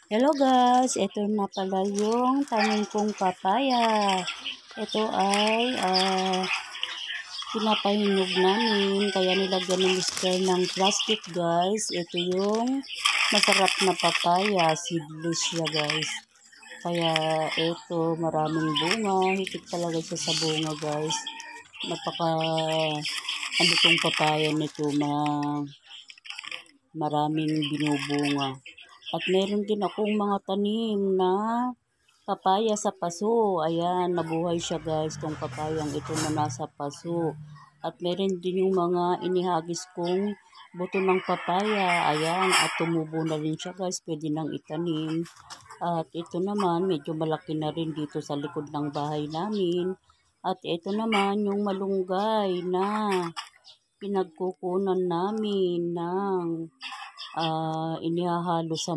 Hello guys, ito na pala yung tanim kong papaya. Ito ay pinapahinog namin, kaya nilagyan ni Mr. ng plastic guys. Ito yung masarap na papaya, seedless siya guys. Kaya ito maraming bunga, higit talaga siya sa bunga guys. Napaka ano tong papaya nito, maraming binubunga. At meron din akong mga tanim na papaya sa paso. Ayan, nabuhay siya guys, tong papayang ito na nasa paso. At meron din yung mga inihagis kong buto ng papaya. Ayan, at tumubo na rin siya guys, pwede nang itanim. At ito naman, medyo malaki na rin dito sa likod ng bahay namin. At ito naman yung malunggay na pinagkukunan namin ng inihahalo sa